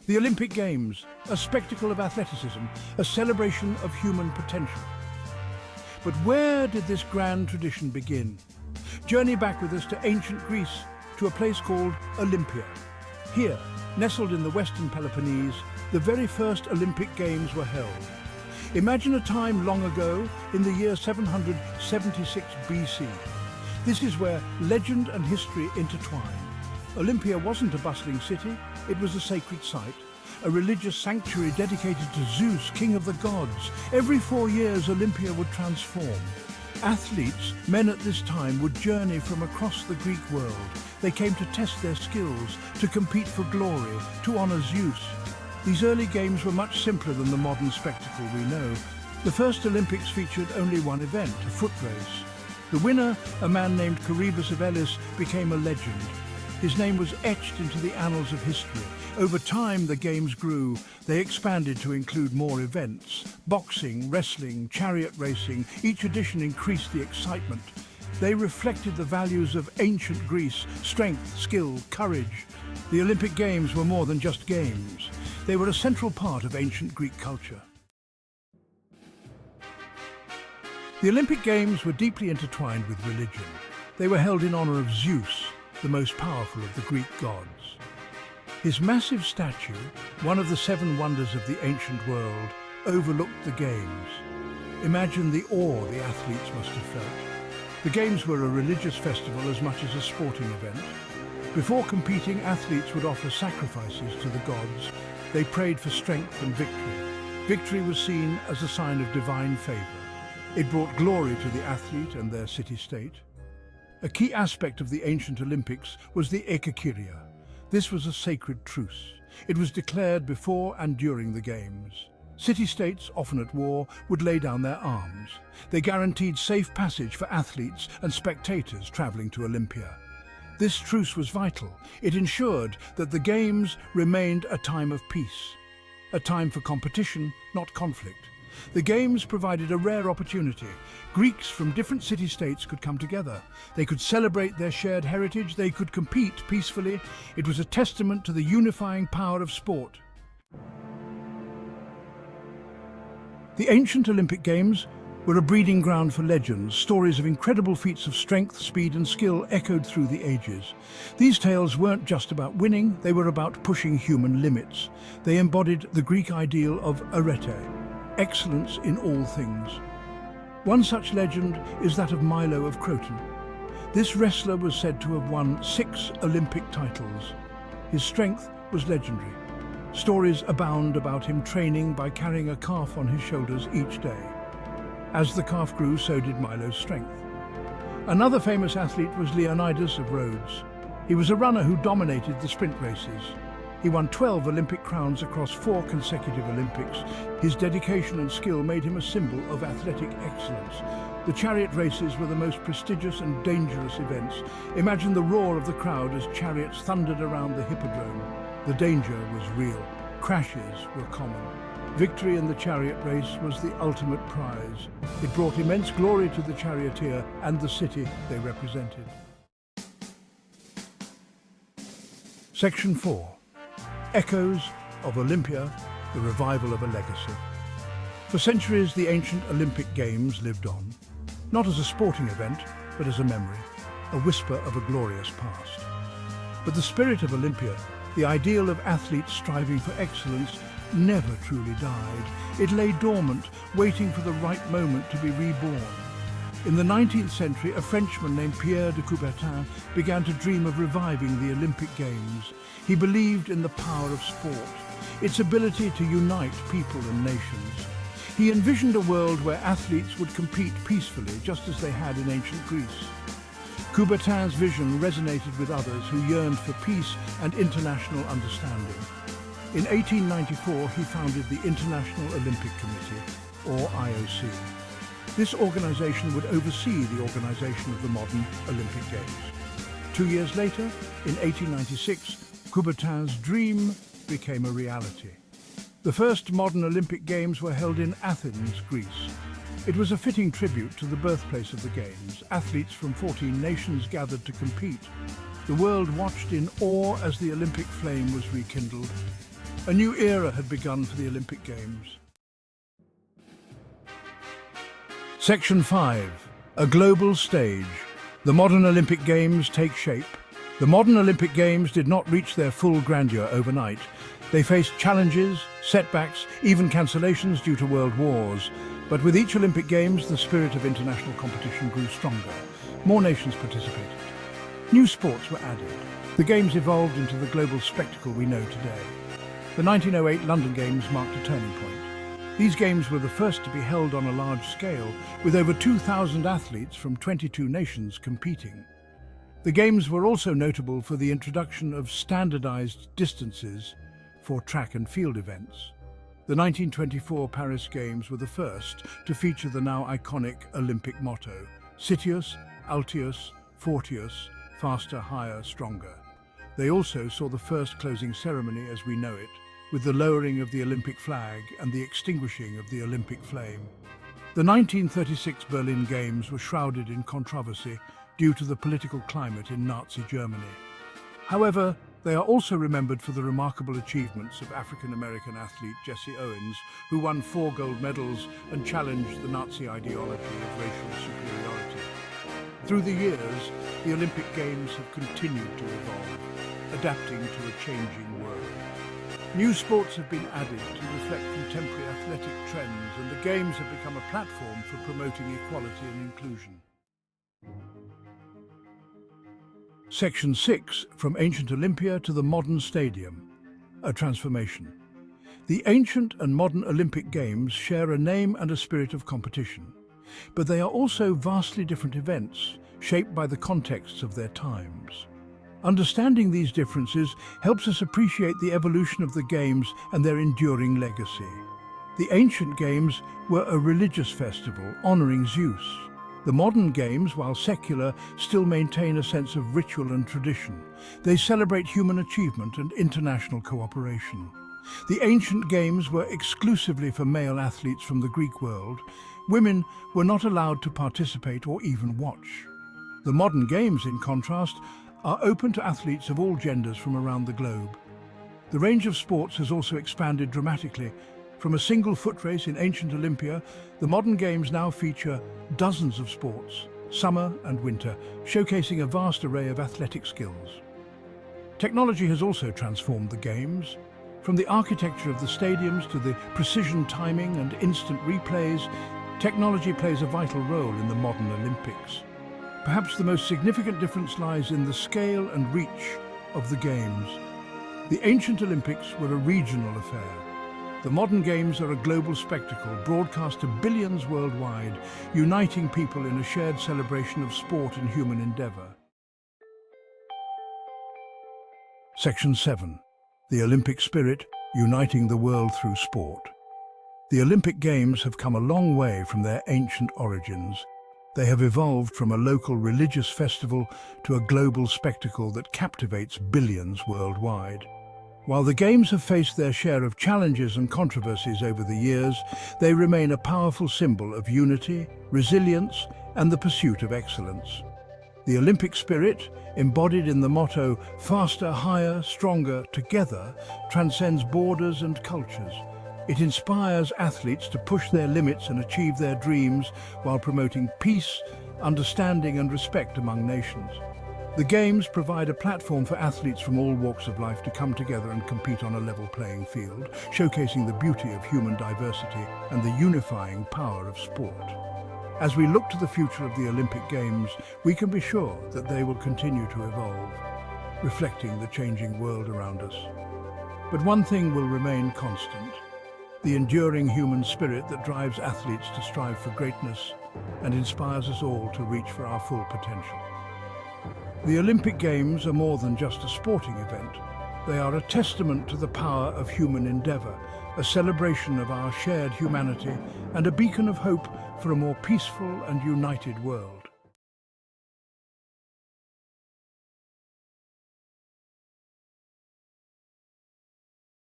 The Olympic Games, a spectacle of athleticism, a celebration of human potential. But where did this grand tradition begin? Journey back with us to ancient Greece, to a place called Olympia. Here, nestled in the western Peloponnese, the very first Olympic Games were held. Imagine a time long ago, in the year 776 BC. This is where legend and history intertwine. Olympia wasn't a bustling city, it was a sacred site, a religious sanctuary dedicated to Zeus, king of the gods. Every 4 years, Olympia would transform. Athletes, men at this time, would journey from across the Greek world. They came to test their skills, to compete for glory, to honor Zeus. These early games were much simpler than the modern spectacle we know. The first Olympics featured only one event, a foot race. The winner, a man named Coroebus of Elis, became a legend. His name was etched into the annals of history. Over time, the games grew. They expanded to include more events. Boxing, wrestling, chariot racing, each edition increased the excitement. They reflected the values of ancient Greece: strength, skill, courage. The Olympic Games were more than just games. They were a central part of ancient Greek culture. The Olympic Games were deeply intertwined with religion. They were held in honor of Zeus, the most powerful of the Greek gods. His massive statue, one of the 7 wonders of the ancient world, overlooked the Games. Imagine the awe the athletes must have felt. The Games were a religious festival as much as a sporting event. Before competing, athletes would offer sacrifices to the gods. They prayed for strength and victory. Victory was seen as a sign of divine favor. It brought glory to the athlete and their city-state. A key aspect of the ancient Olympics was the ekakyria. This was a sacred truce. It was declared before and during the Games. City-states, often at war, would lay down their arms. They guaranteed safe passage for athletes and spectators traveling to Olympia. This truce was vital. It ensured that the Games remained a time of peace, a time for competition, not conflict. The Games provided a rare opportunity. Greeks from different city-states could come together. They could celebrate their shared heritage. They could compete peacefully. It was a testament to the unifying power of sport. The ancient Olympic Games were a breeding ground for legends. Stories of incredible feats of strength, speed and skill echoed through the ages. These tales weren't just about winning, they were about pushing human limits. They embodied the Greek ideal of arete, excellence in all things. One such legend is that of Milo of Croton. This wrestler was said to have won 6 Olympic titles. His strength was legendary. Stories abound about him training by carrying a calf on his shoulders each day. As the calf grew, so did Milo's strength. Another famous athlete was Leonidas of Rhodes. He was a runner who dominated the sprint races. He won 12 Olympic crowns across 4 consecutive Olympics. His dedication and skill made him a symbol of athletic excellence. The chariot races were the most prestigious and dangerous events. Imagine the roar of the crowd as chariots thundered around the hippodrome. The danger was real. Crashes were common. Victory in the chariot race was the ultimate prize. It brought immense glory to the charioteer and the city they represented. Section 4. Echoes of Olympia, the revival of a legacy. For centuries, the ancient Olympic Games lived on, not as a sporting event, but as a memory, a whisper of a glorious past. But the spirit of Olympia, the ideal of athletes striving for excellence, never truly died. It lay dormant, waiting for the right moment to be reborn. In the 19th century, a Frenchman named Pierre de Coubertin began to dream of reviving the Olympic Games. He believed in the power of sport, its ability to unite people and nations. He envisioned a world where athletes would compete peacefully, just as they had in ancient Greece. Coubertin's vision resonated with others who yearned for peace and international understanding. In 1894, he founded the International Olympic Committee, or IOC. This organization would oversee the organization of the modern Olympic Games. 2 years later, in 1896, Coubertin's dream became a reality. The first modern Olympic Games were held in Athens, Greece. It was a fitting tribute to the birthplace of the Games. Athletes from 14 nations gathered to compete. The world watched in awe as the Olympic flame was rekindled. A new era had begun for the Olympic Games. Section 5. A global stage. The modern Olympic Games take shape. The modern Olympic Games did not reach their full grandeur overnight. They faced challenges, setbacks, even cancellations due to world wars. But with each Olympic Games, the spirit of international competition grew stronger. More nations participated. New sports were added. The Games evolved into the global spectacle we know today. The 1908 London Games marked a turning point. These Games were the first to be held on a large scale, with over 2,000 athletes from 22 nations competing. The Games were also notable for the introduction of standardized distances for track and field events. The 1924 Paris Games were the first to feature the now iconic Olympic motto, Citius, Altius, Fortius, faster, higher, stronger. They also saw the first closing ceremony as we know it, with the lowering of the Olympic flag and the extinguishing of the Olympic flame. The 1936 Berlin Games were shrouded in controversy due to the political climate in Nazi Germany. However, they are also remembered for the remarkable achievements of African-American athlete Jesse Owens, who won 4 gold medals and challenged the Nazi ideology of racial superiority. Through the years, the Olympic Games have continued to evolve, adapting to a changing world. New sports have been added to reflect contemporary athletic trends, and the Games have become a platform for promoting equality and inclusion. Section 6. From ancient Olympia to the modern stadium. A transformation. The ancient and modern Olympic Games share a name and a spirit of competition, but they are also vastly different events, shaped by the contexts of their times. Understanding these differences helps us appreciate the evolution of the Games and their enduring legacy. The ancient Games were a religious festival honoring Zeus. The modern Games, while secular, still maintain a sense of ritual and tradition. They celebrate human achievement and international cooperation. The ancient Games were exclusively for male athletes from the Greek world. Women were not allowed to participate or even watch. The modern Games, in contrast, are open to athletes of all genders from around the globe. The range of sports has also expanded dramatically. From a single foot race in ancient Olympia, the modern Games now feature dozens of sports, summer and winter, showcasing a vast array of athletic skills. Technology has also transformed the Games. From the architecture of the stadiums to the precision timing and instant replays, technology plays a vital role in the modern Olympics. Perhaps the most significant difference lies in the scale and reach of the Games. The ancient Olympics were a regional affair. The modern Games are a global spectacle broadcast to billions worldwide, uniting people in a shared celebration of sport and human endeavor. Section 7. The Olympic spirit, uniting the world through sport. The Olympic Games have come a long way from their ancient origins. They have evolved from a local religious festival to a global spectacle that captivates billions worldwide. While the Games have faced their share of challenges and controversies over the years, they remain a powerful symbol of unity, resilience, and the pursuit of excellence. The Olympic spirit, embodied in the motto, faster, higher, stronger, together, transcends borders and cultures. It inspires athletes to push their limits and achieve their dreams while promoting peace, understanding and respect among nations. The Games provide a platform for athletes from all walks of life to come together and compete on a level playing field, showcasing the beauty of human diversity and the unifying power of sport. As we look to the future of the Olympic Games, we can be sure that they will continue to evolve, reflecting the changing world around us. But one thing will remain constant: the enduring human spirit that drives athletes to strive for greatness and inspires us all to reach for our full potential. The Olympic Games are more than just a sporting event. They are a testament to the power of human endeavor, a celebration of our shared humanity, and a beacon of hope for a more peaceful and united world.